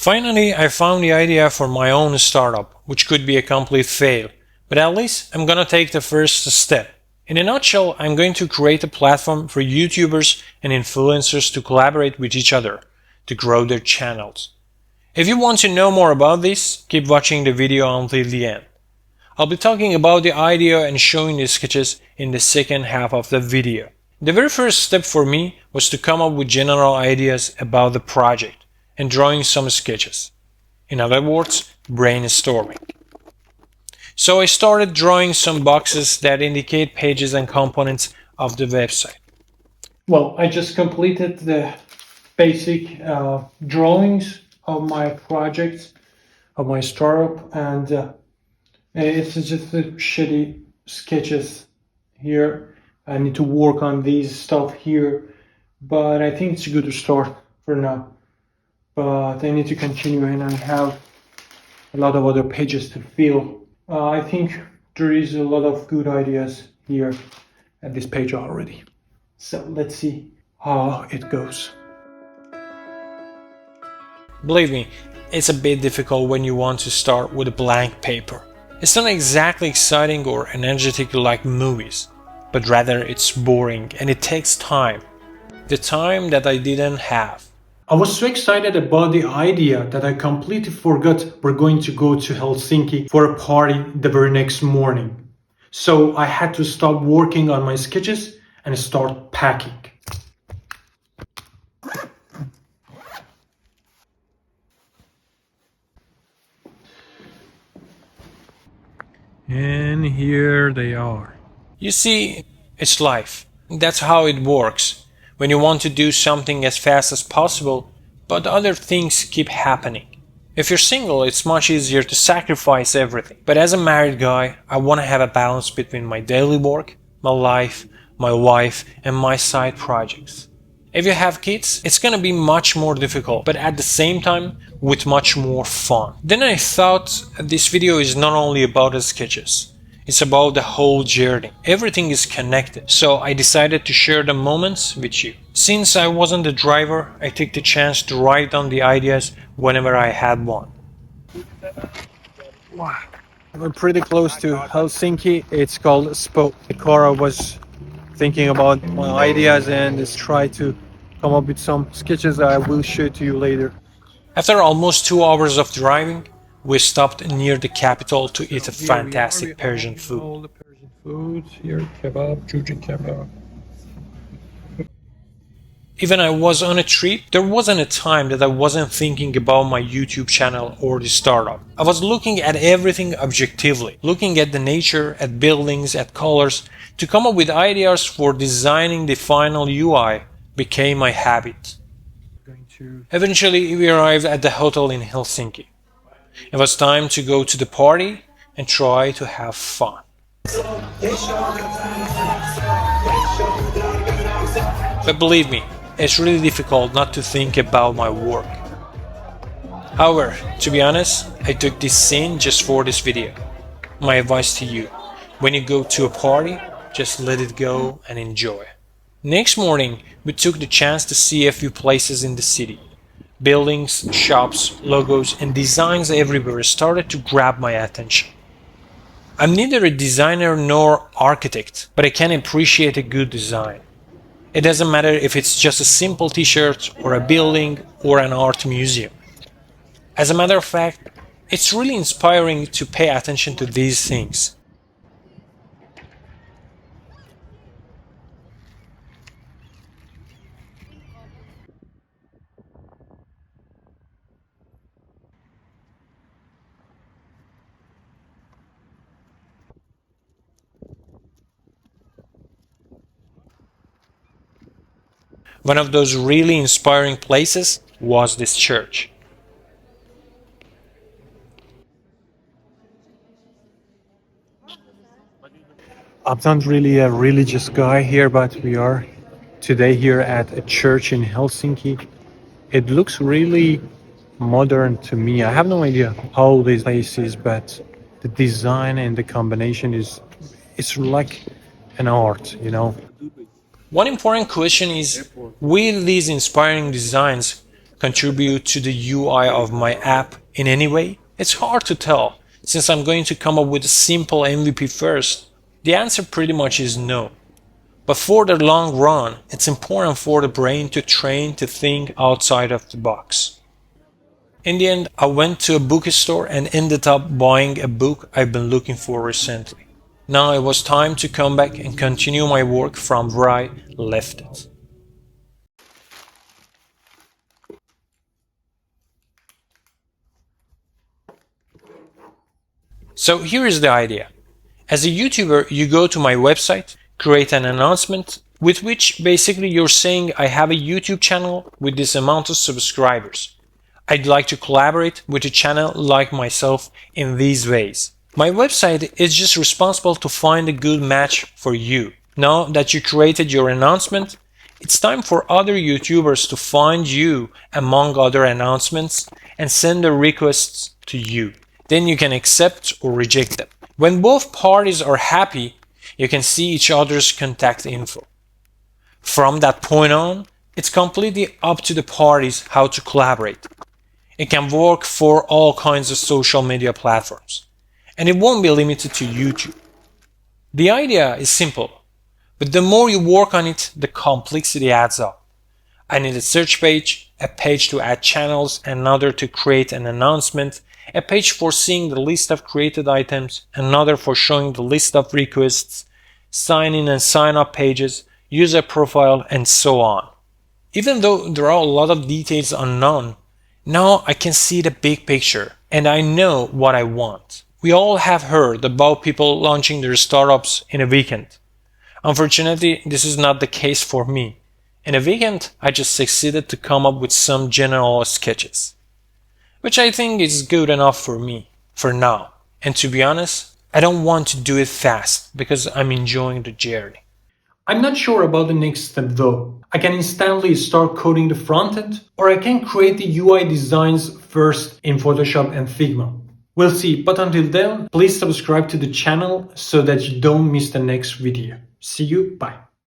Finally, I found the idea for my own startup, which could be a complete fail, but at least I'm gonna take the first step. In a nutshell, I'm going to create a platform for YouTubers and influencers to collaborate with each other to grow their channels. If you want to know more about this, keep watching the video until the end. I'll be talking about the idea and showing the sketches in the second half of the video. The very first step for me was to come up with general ideas about the project and drawing some sketches. In other words, brainstorming. So I started drawing some boxes that indicate pages and components of the website. Well, I just completed the basic drawings of my project, of my startup, and it's just the shitty sketches here. I need to work on these stuff here, but I think it's good to start for now. But I need to continue, and I have a lot of other pages to fill. I think there is a lot of good ideas here at this page already. So let's see how it goes. Believe me, it's a bit difficult when you want to start with a blank paper. It's not exactly exciting or energetic like movies, but rather it's boring and it takes time. The time that I didn't have. I was so excited about the idea that I completely forgot we're going to go to Helsinki for a party the very next morning. So I had to stop working on my sketches and start packing. And here they are. You see, it's life. That's how it works. When you want to do something as fast as possible, but other things keep happening. If you're single, it's much easier to sacrifice everything. But as a married guy, I want to have a balance between my daily work, my life, my wife, and my side projects. If you have kids, it's gonna be much more difficult, but at the same time, with much more fun. Then I thought this video is not only about the sketches. It's about the whole journey. Everything is connected, so I decided to share the moments with you. Since I wasn't the driver, I took the chance to write down the ideas whenever I had one. Wow. We're pretty close to Helsinki. It's called Spo. Cora was thinking about my ideas and just try to come up with some sketches that I will show to you later. After almost 2 hours of driving, we stopped near the capital to eat a fantastic Persian food. All the Persian foods here, kebab, Georgian kebab. Even I was on a trip, there wasn't a time that I wasn't thinking about my YouTube channel or the startup. I was looking at everything objectively, looking at the nature, at buildings, at colors, to come up with ideas for designing the final UI became my habit. Eventually, we arrived at the hotel in Helsinki. It was time to go to the party and try to have fun. But believe me, it's really difficult not to think about my work. However, to be honest, I took this scene just for this video. My advice to you, when you go to a party, just let it go and enjoy. Next morning, we took the chance to see a few places in the city. Buildings, shops, logos, and designs everywhere started to grab my attention. I'm neither a designer nor architect, but I can appreciate a good design. It doesn't matter if it's just a simple t-shirt or a building or an art museum. As a matter of fact, it's really inspiring to pay attention to these things. One of those really inspiring places was this church. I'm not really a religious guy here, but we are today here at a church in Helsinki. It looks really modern to me. I have no idea how old this place is, but the design and the combination it's like an art, you know. One important question is, will these inspiring designs contribute to the UI of my app in any way? It's hard to tell, since I'm going to come up with a simple MVP first. The answer pretty much is no. But for the long run, it's important for the brain to train to think outside of the box. In the end, I went to a bookstore and ended up buying a book I've been looking for recently. Now it was time to come back and continue my work from where I left it. So here is the idea. As a YouTuber, you go to my website, create an announcement with which basically you're saying I have a YouTube channel with this amount of subscribers. I'd like to collaborate with a channel like myself in these ways. My website is just responsible to find a good match for you. Now that you created your announcement, it's time for other YouTubers to find you among other announcements and send their requests to you. Then you can accept or reject them. When both parties are happy, you can see each other's contact info. From that point on, it's completely up to the parties how to collaborate. It can work for all kinds of social media platforms, and it won't be limited to YouTube. The idea is simple, but the more you work on it, the complexity adds up. I need a search page, a page to add channels, another to create an announcement, a page for seeing the list of created items, another for showing the list of requests, sign in and sign up pages, user profile, and so on. Even though there are a lot of details unknown, now I can see the big picture and I know what I want. We all have heard about people launching their startups in a weekend. Unfortunately, this is not the case for me. In a weekend, I just succeeded to come up with some general sketches, which I think is good enough for me, for now. And to be honest, I don't want to do it fast because I'm enjoying the journey. I'm not sure about the next step though. I can instantly start coding the frontend, or I can create the UI designs first in Photoshop and Figma. We'll see, but until then, please subscribe to the channel so that you don't miss the next video. See you, bye.